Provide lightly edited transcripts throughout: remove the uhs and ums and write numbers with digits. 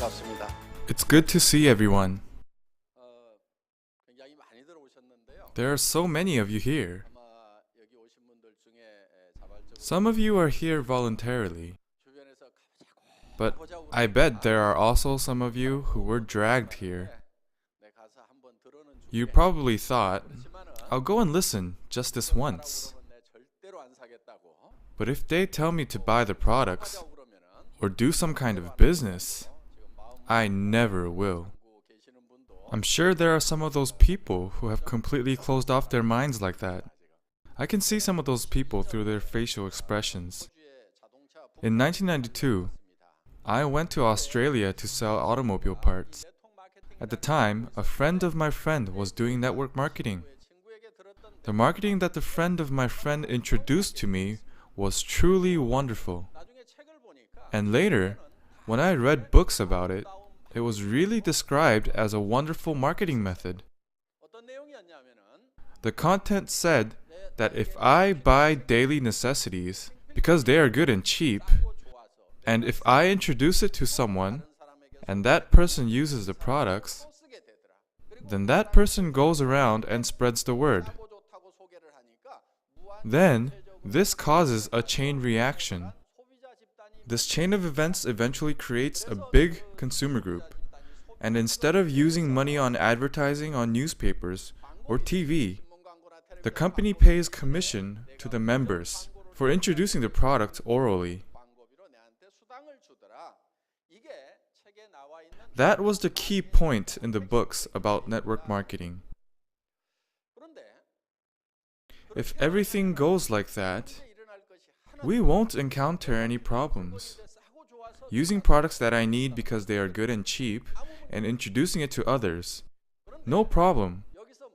반갑습니다. It's good to see everyone. 굉장히 많이 들어오셨는데요. There are so many of you here. 아마 여기 오신 분들 중에 자발적으로 Some of you are here voluntarily, 주변에서 but 가보자고 I bet there are also some of you who were dragged here. 내 가서 한번 들어는 You 주게. probably thought, 그렇지만은 I'll go and listen just this once. 그러면 내 절대로 안 사겠다고. But if they tell me to buy the products 하자고 그러면은 or do some kind of business, 지금 마음 I never will. 먹고 계시는 분도 I'm sure there are some of those people who have completely closed off their minds like that. I can see some of those people through their facial expressions. 호주의 자동차 In 1992, I went to Australia to sell automobile parts. At the time, a friend of my friend was doing network marketing. 친구에게 들었던 The marketing that the friend of my friend introduced to me was truly wonderful. 나중에 책을 보니까 And later, when I read books about it, it was really described as a wonderful marketing method. 어떤 내용이었냐면은 The content said that if I buy daily necessities because they are good and cheap, 좋아서 and if I introduce it to someone 다른 사람에게 and that person uses the products, 또 쓰게 되더라. 그리고 then that person goes around and spreads the word. 싸고 좋다고 소개를 하니까 무한 Then, this causes a chain reaction. 소비자 집단이 This chain of events eventually creates a big consumer group. And instead of using money on advertising on newspapers or TV, 신문 광고나 텔레비전 the company pays commission to the members for introducing the product orally. 광고비로 내한테 수당을 주더라. 이게 책에 나와 있는 That was the key point in the books about network marketing. 그런데 If everything goes like that, 그렇게 일어날 것이 하나 we won't encounter any problems. 싸고 좋아서 Using products that I need because they are good and cheap and introducing it to others, no problem. 여기서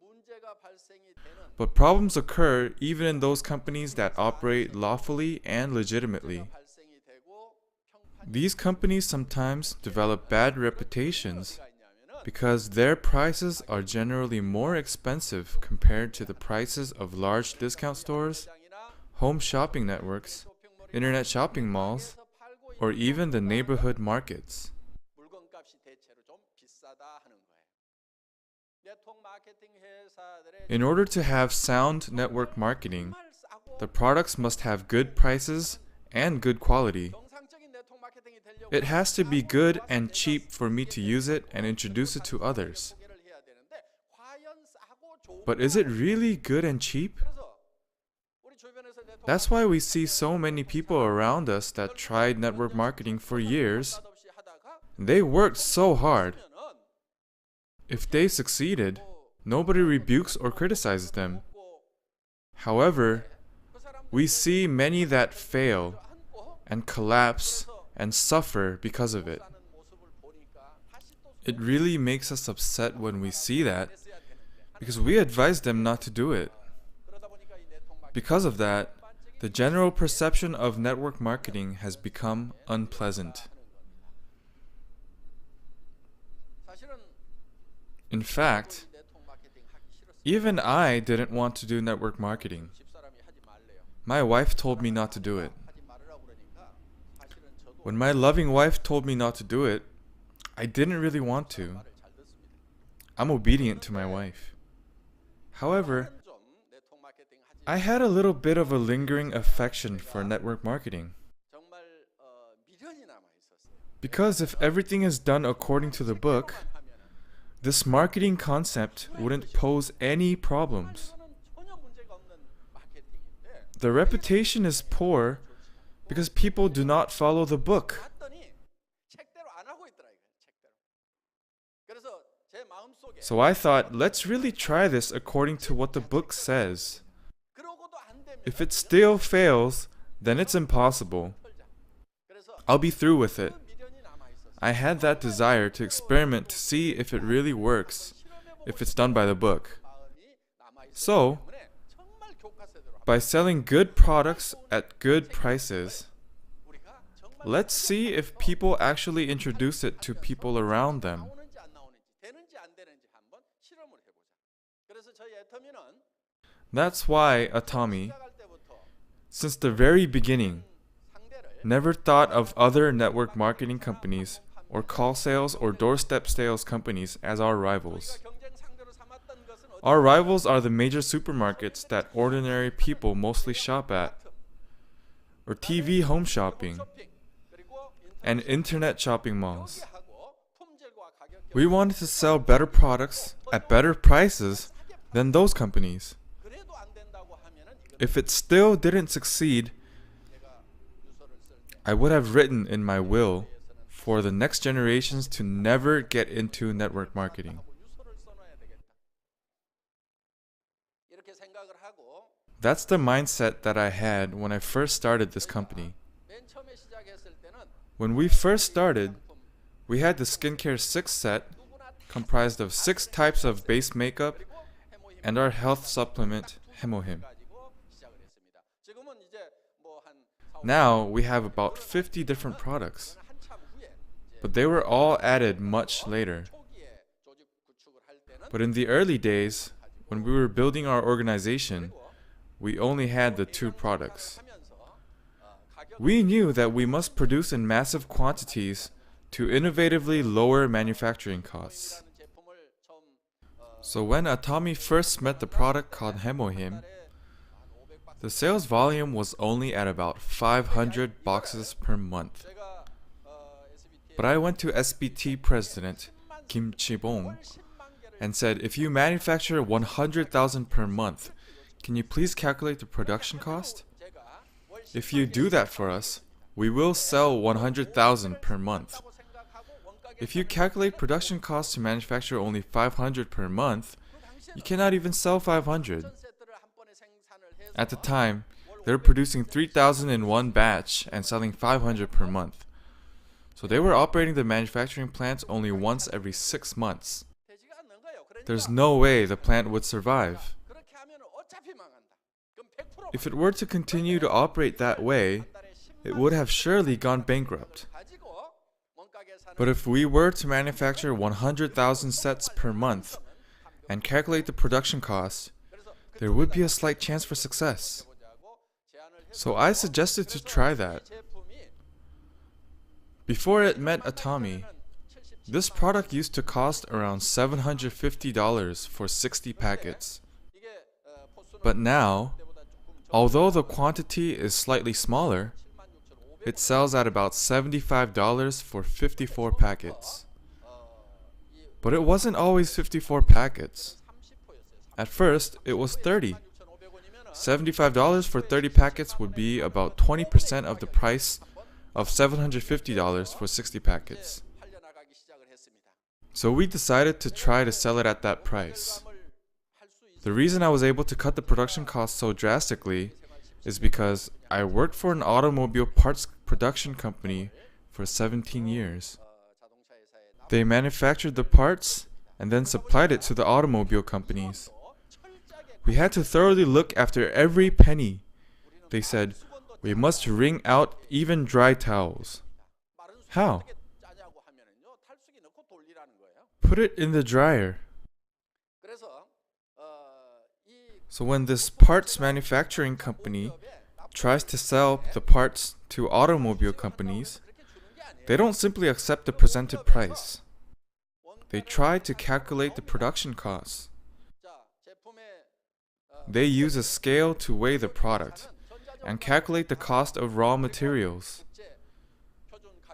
문제가 발생이 되는 But problems occur even in those companies that operate lawfully and legitimately. 발생이 되고 평판 These companies sometimes develop bad reputations 가 있냐면은 because their prices are generally more expensive compared to the prices of large discount stores, 시장이나 home shopping networks, 쇼핑몰 internet shopping malls, 에서 팔고 or 있는 even the neighborhood markets. 물건값이 대체로 좀 비싸다 하는 거예요. 네트워크 마케팅 회사들의 In order to have sound network marketing, 정말 싸고 the products must have good prices and good quality. 정상적인 네트워크 마케팅이 되려고 It has to be good and cheap for me to use it and introduce it to others. 소개를 해야 되는데 과연 싸고 좋은 But is it really good and cheap? 그래서 우리 주변에서 네트워크 That's why we see so many people around us that tried network marketing for years. 없이 하다가 They worked so hard. 그러면은 If they succeeded, nobody rebukes or criticizes them. 뭐 However, 그 사람들 we see many that fail 안고 and collapse and suffer because of it. 사는 모습을 보니까 다시 또 It really makes us upset when we see that 했어야 되는데 because we advise them not to do it. 그러다 보니까 이 네트워크 마케팅 Because of that, the general perception of network marketing has become unpleasant. 사실은 In fact, 네트워크 마케팅 하기 싫었어요. even I didn't want to do network marketing. 집사람이 하지 말래요. My wife told me not to do it. 하지 말으라고 그러니까 사실은 저도 When my loving wife told me not to do it, I didn't really want to. 말을 잘 듣습니다. I'm obedient to my wife. However, 좀 네트워크 마케팅 하지 I had a little bit of a lingering affection for network marketing. 정말 미련이 남아 있었어요. Because if everything is done according to the book, this marketing concept wouldn't pose any problems. 이거는 전혀 문제가 없는 마케팅인데 The reputation is poor because people do not follow the book. 봤더니 책대로 안 하고 있더라 이거 책대로. 그래서 제 마음속에 So I thought, let's really try this according to what the book says. 그러고도 안 되면 If it still fails, then it's impossible. 털자. 그래서 I'll be through with it. 그 미련이 남아 있었어요. I had that desire to experiment to see if it really works, if it's done by the book. 마음이 남아 있었기 So, 때문에 정말 교과서대로 by selling good products at good prices, 우리가 정말 let's see if people actually introduce it to people around them. 나오는지 안 나오는지 되는지 안 되는지 한번 실험을 해보자. 그래서 저희 애터미는 That's why Atomy, 시작할 때부터 since the very beginning, 상대를 never thought of other network marketing companies or call sales or doorstep sales companies as our rivals. Our rivals are the major supermarkets that ordinary people mostly shop at, or TV home shopping, and internet shopping malls. We wanted to sell better products at better prices than those companies. If it still didn't succeed, I would have written in my will for the next generations to never get into network marketing. That's the mindset that I had when I first started this company. When we first started, we had the Skincare 6 set, comprised of 6 types of base makeup, and our health supplement, Hemohim. Now we have about 50 different products, but they were all added much later. But in the early days, when we were building our organization, we only had the 2 products. We knew that we must produce in massive quantities to innovatively lower manufacturing costs. So when Atomy first met the product called Hemohim, the sales volume was only at about 500 boxes per month. But I went to SBT president Kim Chi-bong and said, if you manufacture 100,000 per month, can you please calculate the production cost? If you do that for us, we will sell 100,000 per month. If you calculate production costs to manufacture only 500 per month, you cannot even sell 500. At the time, they were producing 3,000 in one batch and selling 500 per month. So they were operating the manufacturing plants only once every 6 months. There's no way the plant would survive. If it were to continue to operate that way, it would have surely gone bankrupt. But if we were to manufacture 100,000 sets per month and calculate the production cost, there would be a slight chance for success. So I suggested to try that. Before it met Atomy, this product used to cost around $750 for 60 packets. But now, although the quantity is slightly smaller, it sells at about $75 for 54 packets. But it wasn't always 54 packets. At first, it was 30. $75 for 30 packets would be about 20% of the price of $750 for 60 packets. So we decided to try to sell it at that price. The reason I was able to cut the production cost so drastically is because I worked for an automobile parts production company for 17 years. They manufactured the parts and then supplied it to the automobile companies. We had to thoroughly look after every penny. They said, we must wring out even dry towels. How? Put it in the dryer. So when this parts manufacturing company tries to sell the parts to automobile companies, they don't simply accept the presented price. They try to calculate the production costs. They use a scale to weigh the product and calculate the cost of raw materials.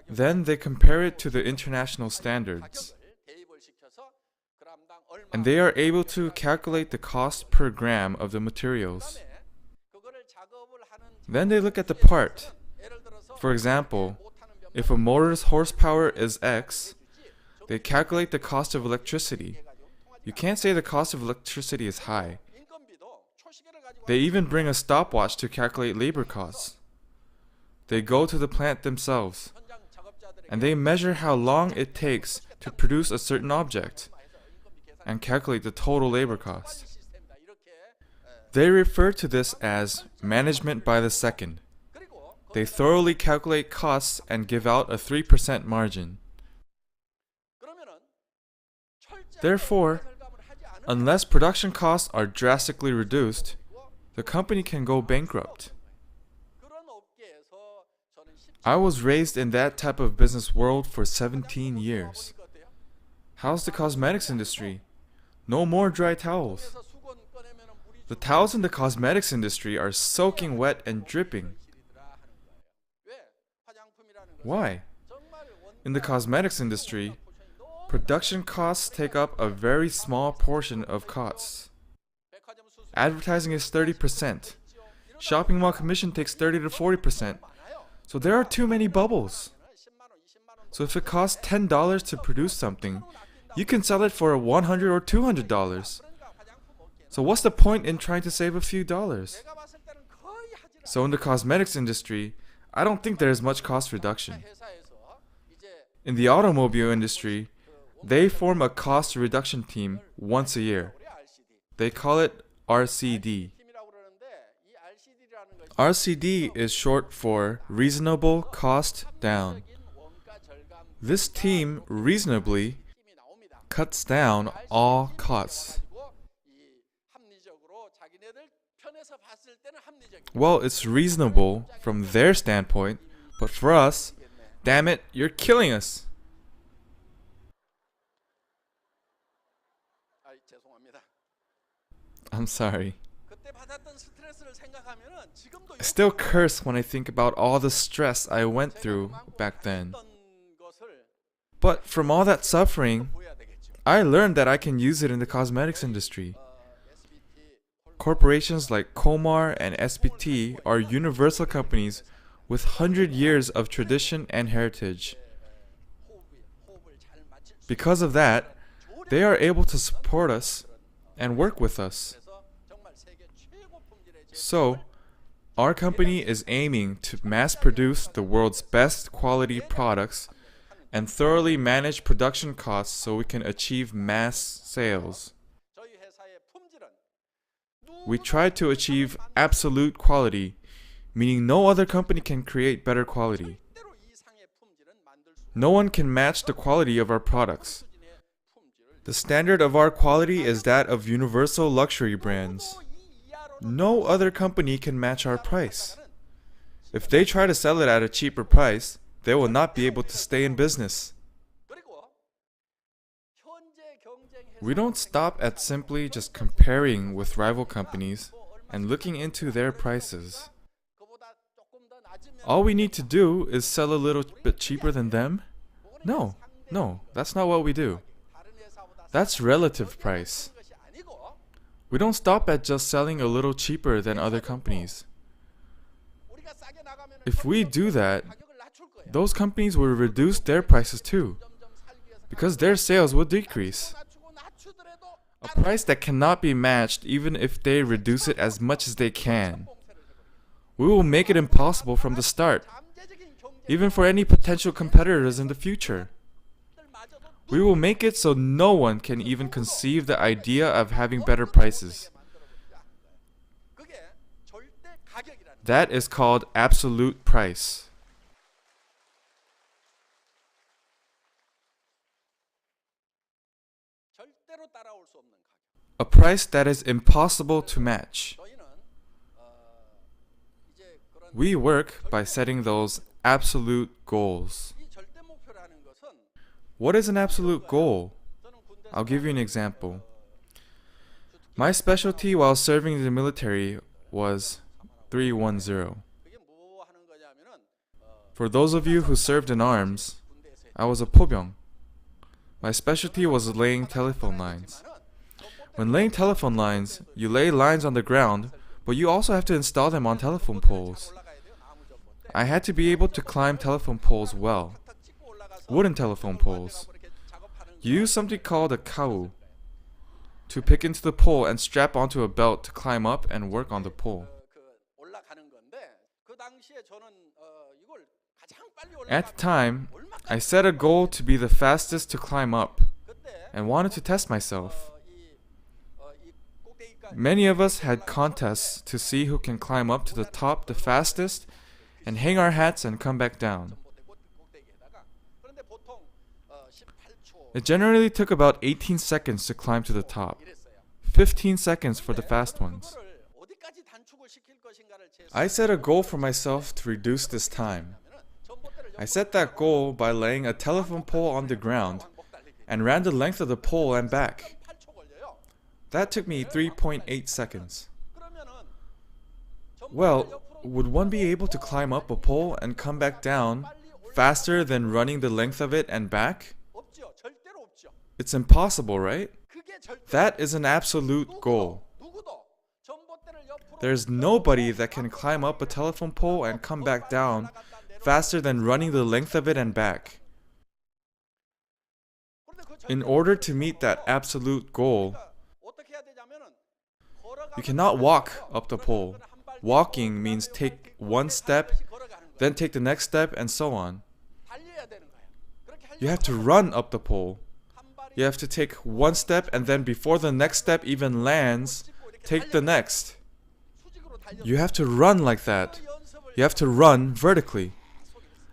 Then they compare it to the international standards. And they are able to calculate the cost per gram of the materials. Then they look at the part. For example, if a motor's horsepower is X, they calculate the cost of electricity. You can't say the cost of electricity is high. They even bring a stopwatch to calculate labor costs. They go to the plant themselves, and they measure how long it takes to produce a certain object, and calculate the total labor cost. They refer to this as management by the second. They thoroughly calculate costs and give out a 3% margin. Therefore, unless production costs are drastically reduced, the company can go bankrupt. I was raised in that type of business world for 17 years. How's the cosmetics industry? No more dry towels. The towels in the cosmetics industry are soaking wet and dripping. Why? In the cosmetics industry, production costs take up a very small portion of costs. Advertising is 30%. Shopping mall commission takes 30 to 40%. So there are too many bubbles. So if it costs $10 to produce something, you can sell it for $100 or $200. So what's the point in trying to save a few dollars? So in the cosmetics industry, I don't think there is much cost reduction. In the automobile industry, they form a cost reduction team once a year. They call it RCD. RCD is short for Reasonable Cost Down. This team reasonably cuts down all costs. Well, it's reasonable from their standpoint, but for us, damn it, you're killing us. I'm sorry. I still curse when I think about all the stress I went through back then. But from all that suffering, I learned that I can use it in the cosmetics industry. Corporations like Komar and SBT are universal companies with 100 years of tradition and heritage. Because of that, they are able to support us and work with us. So, our company is aiming to mass produce the world's best quality products and thoroughly manage production costs so we can achieve mass sales. We try to achieve absolute quality, meaning no other company can create better quality. No one can match the quality of our products. The standard of our quality is that of universal luxury brands. No other company can match our price. If they try to sell it at a cheaper price, they will not be able to stay in business. We don't stop at simply just comparing with rival companies and looking into their prices. All we need to do is sell a little bit cheaper than them? No, that's not what we do. That's relative price. We don't stop at just selling a little cheaper than other companies. If we do that, those companies will reduce their prices too, because their sales will decrease. A price that cannot be matched even if they reduce it as much as they can. We will make it impossible from the start, even for any potential competitors in the future. We will make it so no one can even conceive the idea of having better prices. That is called absolute price. A price that is impossible to match. We work by setting those absolute goals. What is an absolute goal? I'll give you an example. My specialty while serving in the military was 310. For those of you who served in arms, I was a 포병. My specialty was laying telephone lines. When laying telephone lines, you lay lines on the ground, but you also have to install them on telephone poles. I had to be able to climb telephone poles well. Wooden telephone poles. You use something called a kau to pick into the pole and strap onto a belt to climb up and work on the pole. At the time, I set a goal to be the fastest to climb up and wanted to test myself. Many of us had contests to see who can climb up to the top the fastest and hang our hats and come back down. It generally took about 18 seconds to climb to the top, 15 seconds for the fast ones. I set a goal for myself to reduce this time. I set that goal by laying a telephone pole on the ground and ran the length of the pole and back. That took me 3.8 seconds. Well, would one be able to climb up a pole and come back down faster than running the length of it and back? It's impossible, right? That is an absolute goal. There's nobody that can climb up a telephone pole and come back down faster than running the length of it and back. In order to meet that absolute goal, you cannot walk up the pole. Walking means take one step, then take the next step, and so on. You have to run up the pole. You have to take one step, and then before the next step even lands, take the next. You have to run like that. You have to run vertically.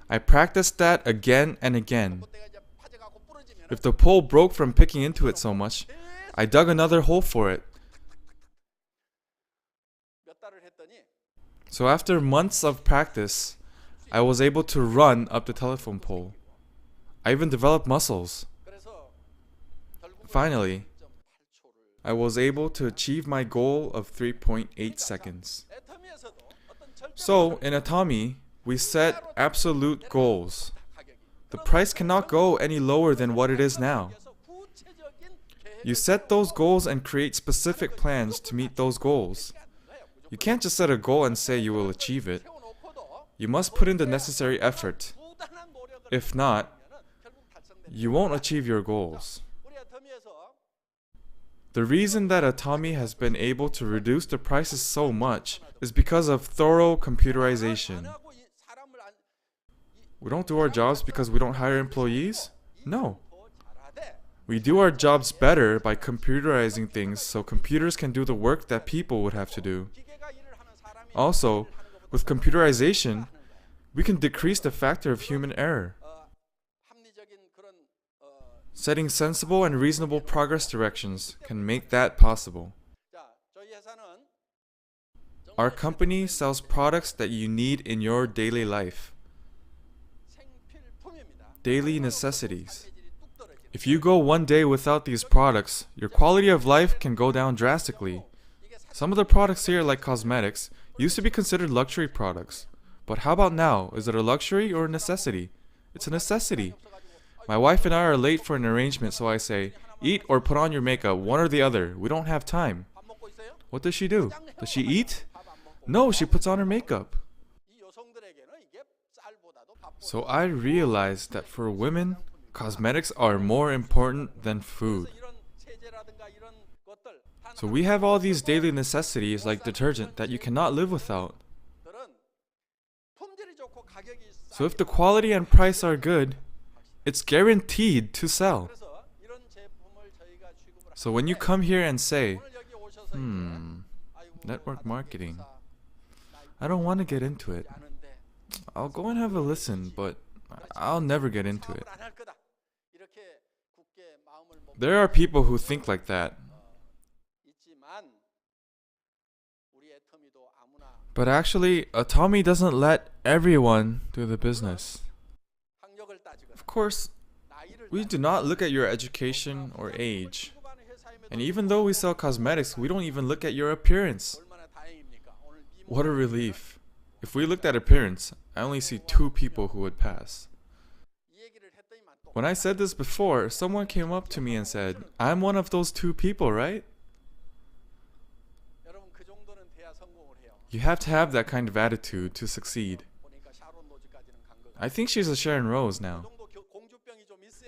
I practiced that again and again. If the pole broke from picking into it so much, I dug another hole for it. So after months of practice, I was able to run up the telephone pole. I even developed muscles. Finally, I was able to achieve my goal of 3.8 seconds. So, in atomy, we set absolute goals. The price cannot go any lower than what it is now. You set those goals and create specific plans to meet those goals. You can't just set a goal and say you will achieve it. You must put in the necessary effort. If not, you won't achieve your goals. The reason that atomy has been able to reduce the prices so much is because of thorough computerization. We don't do our jobs because we don't hire employees? No. We do our jobs better by computerizing things so computers can do the work that people would have to do. Also, with computerization, we can decrease the factor of human error. Setting sensible and reasonable progress directions can make that possible. Our company sells products that you need in your daily life. Daily necessities. If you go one day without these products, your quality of life can go down drastically. Some of the products here, like cosmetics, used to be considered luxury products. But how about now? Is it a luxury or a necessity? It's a necessity. My wife and I are late for an arrangement, so I say, eat or put on your makeup, one or the other. We don't have time. What does she do? Does she eat? No, she puts on her makeup. So I realized that for women, cosmetics are more important than food. So we have all these daily necessities like detergent that you cannot live without. So if the quality and price are good, it's guaranteed to sell. So when you come here and say, network marketing, I don't want to get into it. I'll go and have a listen, but I'll never get into it. There are people who think like that. But actually, atomy doesn't let everyone do the business. Of course, we do not look at your education or age. And even though we sell cosmetics, we don't even look at your appearance. What a relief. If we looked at appearance, I only see 2 people who would pass. When I said this before, someone came up to me and said, I'm one of those 2 people, right? You have to have that kind of attitude to succeed. I think she's a Sharon Rose now.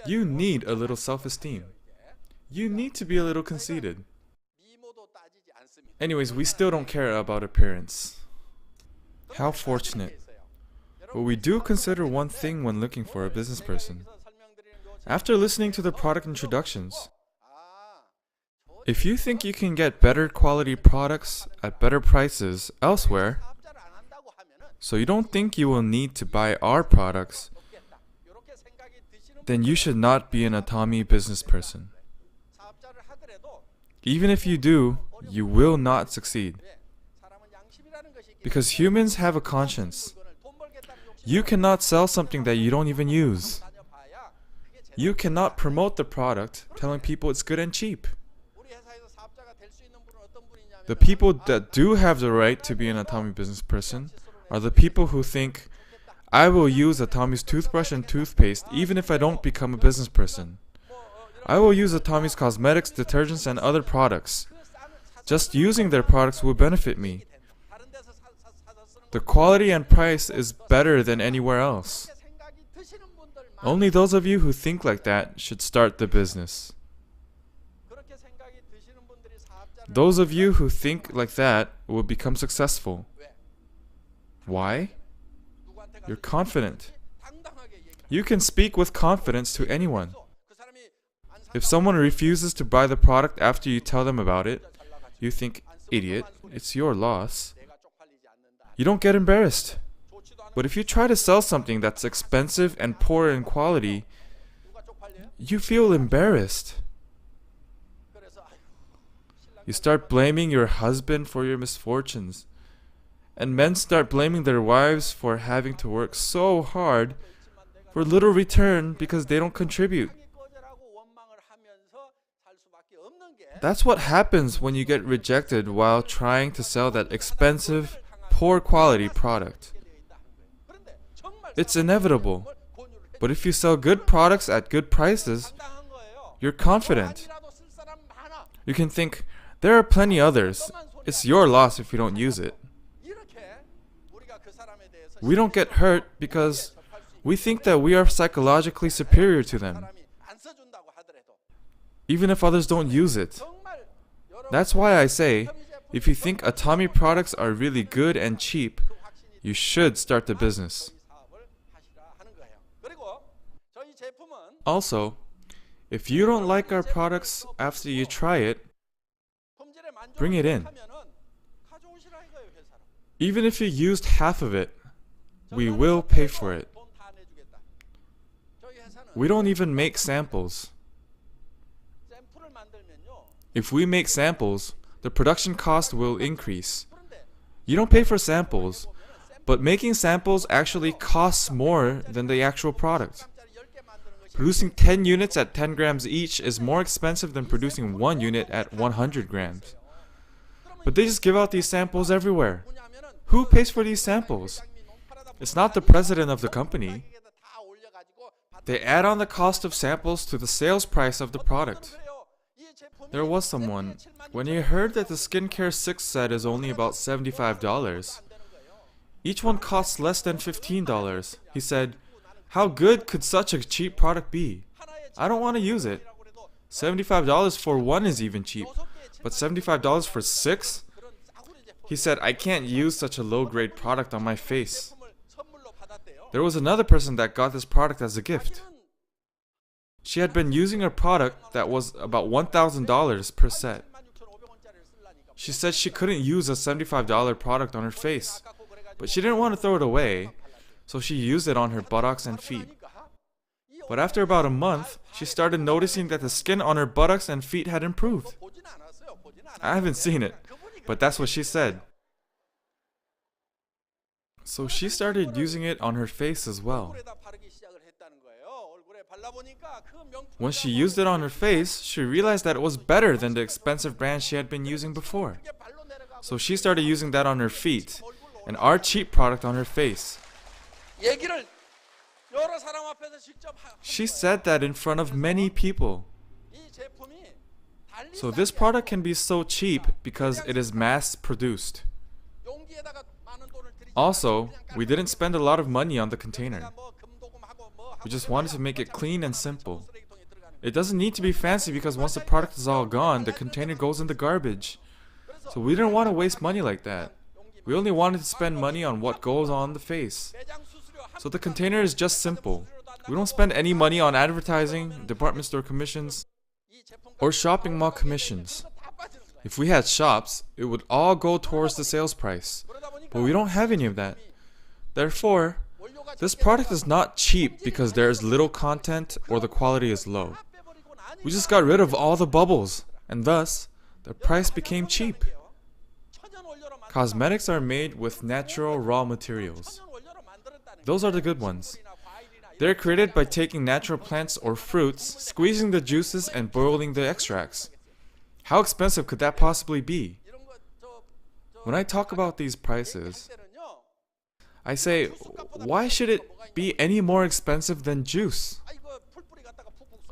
You need a little self-esteem. You need to be a little conceited. Anyways, we still don't care about appearance. How fortunate. But we do consider one thing when looking for a business person. After listening to the product introductions, if you think you can get better quality products at better prices elsewhere, so you don't think you will need to buy our products, then you should not be an atomy business person. Even if you do, you will not succeed. Because humans have a conscience. You cannot sell something that you don't even use. You cannot promote the product telling people it's good and cheap. The people that do have the right to be an Atomy business person are the people who think, I will use Atomy's toothbrush and toothpaste even if I don't become a business person. I will use Atomy's cosmetics, detergents, and other products. Just using their products will benefit me. The quality and price is better than anywhere else. Only those of you who think like that should start the business. Those of you who think like that will become successful. Why? You're confident. You can speak with confidence to anyone. If someone refuses to buy the product after you tell them about it, you think, idiot, it's your loss. You don't get embarrassed. But if you try to sell something that's expensive and poor in quality, you feel embarrassed. You start blaming your husband for your misfortunes. And men start blaming their wives for having to work so hard for little return because they don't contribute. That's what happens when you get rejected while trying to sell that expensive, poor quality product. It's inevitable. But if you sell good products at good prices, you're confident. You can think, there are plenty others. It's your loss if you don't use it. We don't get hurt because we think that we are psychologically superior to them, even if others don't use it. That's why I say, if you think Atomy products are really good and cheap, you should start the business. Also, if you don't like our products after you try it, bring it in. Even if you used half of it, we will pay for it. We don't even make samples. If we make samples, the production cost will increase. You don't pay for samples, but making samples actually costs more than the actual product. Producing 10 units at 10 grams each is more expensive than producing 1 unit at 100 grams. But they just give out these samples everywhere. Who pays for these samples? It's not the president of the company. They add on the cost of samples to the sales price of the product. There was someone, when he heard that the skincare 6 set is only about $75, each one costs less than $15, he said, how good could such a cheap product be? I don't want to use it. $75 for 1 is even cheap, but $75 for 6? He said, I can't use such a low-grade product on my face. There was another person that got this product as a gift. She had been using a product that was about $1,000 per set. She said she couldn't use a $75 product on her face, but she didn't want to throw it away, so she used it on her buttocks and feet. But after about a month, she started noticing that the skin on her buttocks and feet had improved. I haven't seen it, but that's what she said. So she started using it on her face as well. When she used it on her face, she realized that it was better than the expensive brand she had been using before. So she started using that on her feet, and our cheap product on her face. She said that in front of many people. So this product can be so cheap because it is mass produced. Also, we didn't spend a lot of money on the container. We just wanted to make it clean and simple. It doesn't need to be fancy because once the product is all gone, the container goes in the garbage. So we didn't want to waste money like that. We only wanted to spend money on what goes on the face. So the container is just simple. We don't spend any money on advertising, department store commissions, or shopping mall commissions. If we had shops, it would all go towards the sales price. But we don't have any of that. Therefore, this product is not cheap because there is little content or the quality is low. We just got rid of all the bubbles, and thus, the price became cheap. Cosmetics are made with natural raw materials. Those are the good ones. They're created by taking natural plants or fruits, squeezing the juices and boiling the extracts. How expensive could that possibly be? When I talk about these prices, I say, why should it be any more expensive than juice?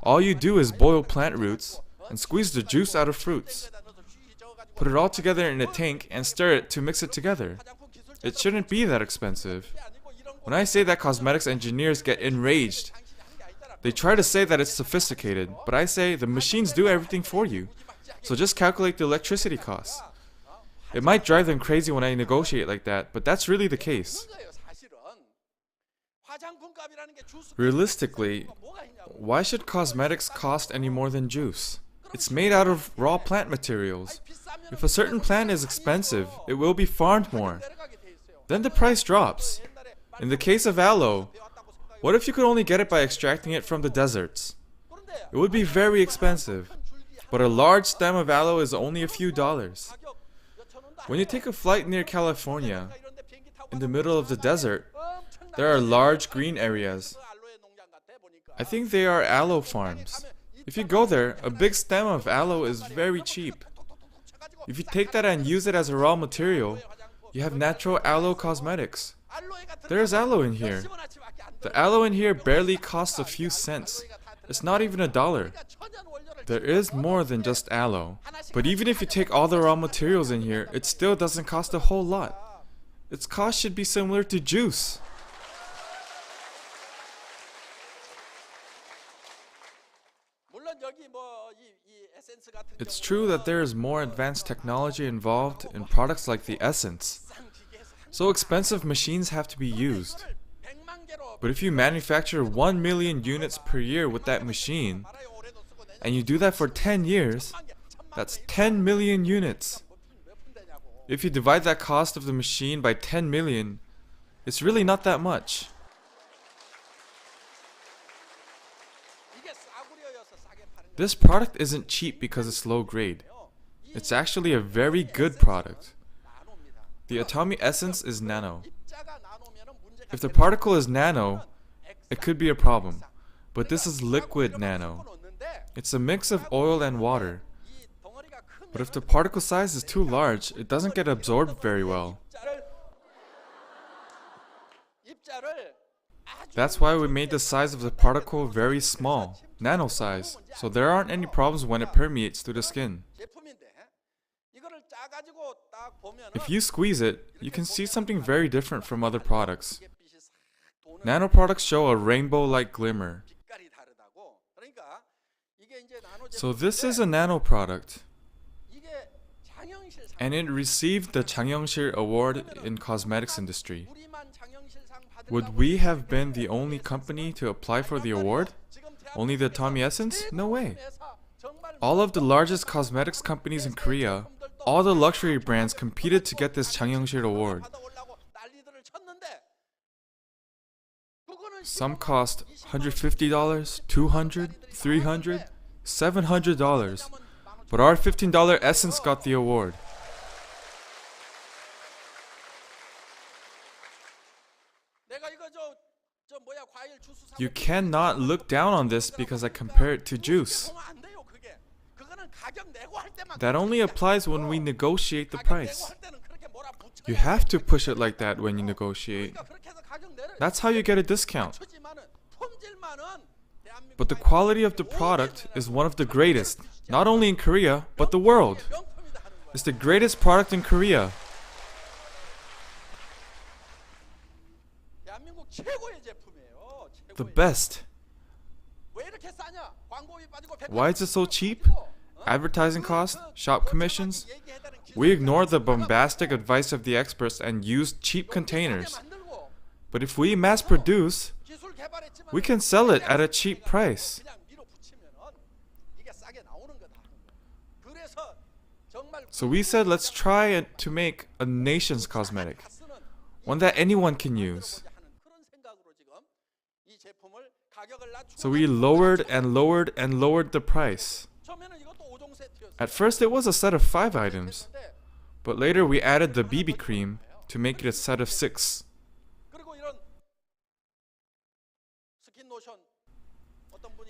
All you do is boil plant roots and squeeze the juice out of fruits. Put it all together in a tank and stir it to mix it together. It shouldn't be that expensive. When I say that cosmetics engineers get enraged, they try to say that it's sophisticated, but I say the machines do everything for you. So just calculate the electricity costs. It might drive them crazy when I negotiate like that, but that's really the case. Realistically, why should cosmetics cost any more than juice? It's made out of raw plant materials. If a certain plant is expensive, it will be farmed more. Then the price drops. In the case of aloe, what if you could only get it by extracting it from the deserts? It would be very expensive. But a large stem of aloe is only a few dollars. When you take a flight near California, in the middle of the desert, there are large green areas. I think they are aloe farms. If you go there, a big stem of aloe is very cheap. If you take that and use it as a raw material, you have natural aloe cosmetics. There is aloe in here. The aloe in here barely costs a few cents. It's not even $1. There is more than just aloe. But even if you take all the raw materials in here, it still doesn't cost a whole lot. Its cost should be similar to juice. It's true that there is more advanced technology involved in products like the essence. So expensive machines have to be used. But if you manufacture 1 million units per year with that machine, and you do that for 10 years, that's 10 million units. If you divide that cost of the machine by 10 million, it's really not that much. This product isn't cheap because it's low grade. It's actually a very good product. The atomy essence is nano. If the particle is nano, it could be a problem. But this is liquid nano. It's a mix of oil and water. But if the particle size is too large, it doesn't get absorbed very well. That's why we made the size of the particle very small, nano size, so there aren't any problems when it permeates through the skin. If you squeeze it, you can see something very different from other products. Nano products show a rainbow-like glimmer. So this is a nano product. And it received the 장영실 Award in cosmetics industry. Would we have been the only company to apply for the award? Only the atomy essence? No way. All of the largest cosmetics companies in Korea, all the luxury brands competed to get this 장영실 Award. Some cost $150, $200, $300, $700. But our $15 essence got the award. You cannot look down on this because I compare it to juice. That only applies when we negotiate the price. You have to push it like that when you negotiate. That's how you get a discount. But the quality of the product is one of the greatest, not only in Korea, but the world. It's the greatest product in Korea. The best. Why is it so cheap? Advertising costs, shop commissions. We ignore the bombastic advice of the experts and use cheap containers. But if we mass produce, we can sell it at a cheap price. So we said let's try to make a nation's cosmetic, one that anyone can use. So we lowered and lowered and lowered the price. At first it was a set of 5 items, but later we added the BB cream to make it a set of 6.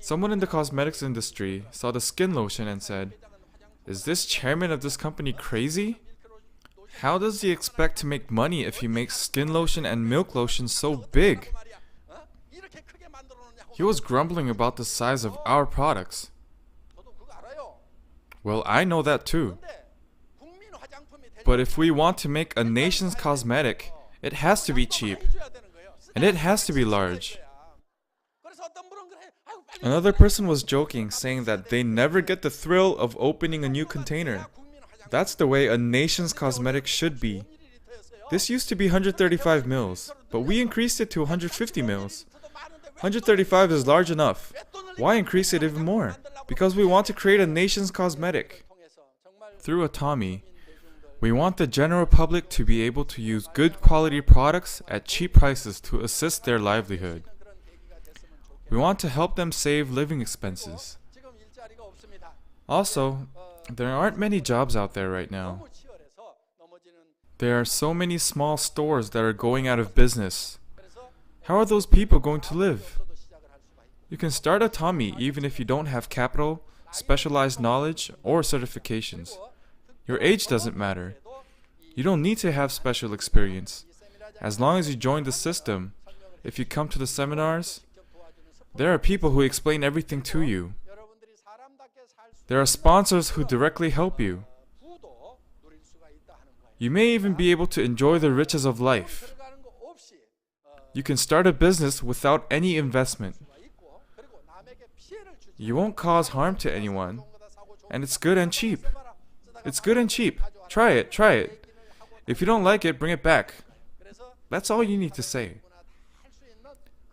Someone in the cosmetics industry saw the skin lotion and said, "Is this chairman of this company crazy? How does he expect to make money if he makes skin lotion and milk lotion so big?" He was grumbling about the size of our products. Well, I know that too. But if we want to make a nation's cosmetic, it has to be cheap. And it has to be large. Another person was joking, saying that they never get the thrill of opening a new container. That's the way a nation's cosmetic should be. This used to be 135 mils, but we increased it to 150 mils. 135 is large enough. Why increase it even more? Because we want to create a nation's cosmetic. Through atomy, we want the general public to be able to use good quality products at cheap prices to assist their livelihood. We want to help them save living expenses. Also, there aren't many jobs out there right now. There are so many small stores that are going out of business. How are those people going to live? You can start atomy even if you don't have capital, specialized knowledge, or certifications. Your age doesn't matter. You don't need to have special experience. As long as you join the system, if you come to the seminars, there are people who explain everything to you. There are sponsors who directly help you. You may even be able to enjoy the riches of life. You can start a business without any investment. You won't cause harm to anyone, and it's good and cheap. It's good and cheap. Try it, try it. If you don't like it, bring it back. That's all you need to say.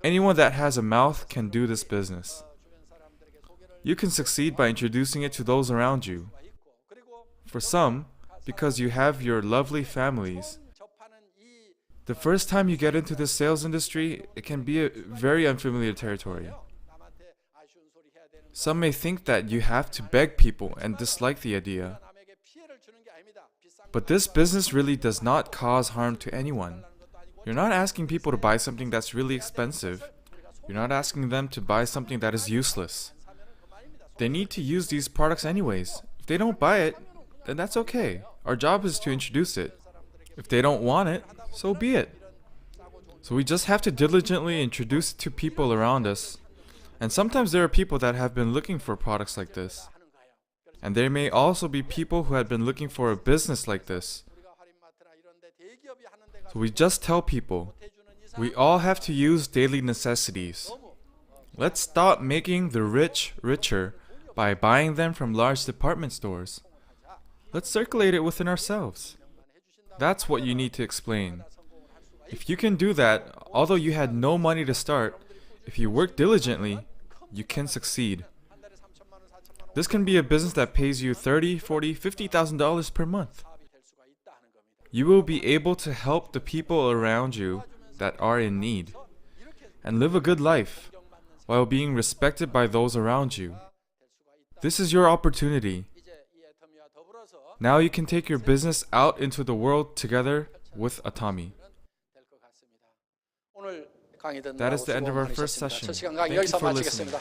Anyone that has a mouth can do this business. You can succeed by introducing it to those around you. For some, because you have your lovely families. The first time you get into the sales industry, it can be a very unfamiliar territory. Some may think that you have to beg people and dislike the idea. But this business really does not cause harm to anyone. You're not asking people to buy something that's really expensive. You're not asking them to buy something that is useless. They need to use these products anyways. If they don't buy it, then that's okay. Our job is to introduce it. If they don't want it, so be it. So we just have to diligently introduce it to people around us. And sometimes there are people that have been looking for products like this. And there may also be people who had been looking for a business like this. So we just tell people, we all have to use daily necessities. Let's stop making the rich richer by buying them from large department stores. Let's circulate it within ourselves. That's what you need to explain. If you can do that, although you had no money to start, if you work diligently, you can succeed. This can be a business that pays you $30,000, $40,000, $50,000 per month. You will be able to help the people around you that are in need and live a good life while being respected by those around you. This is your opportunity. Now you can take your business out into the world together with atomy. That is the end of our first session. Thank you for listening.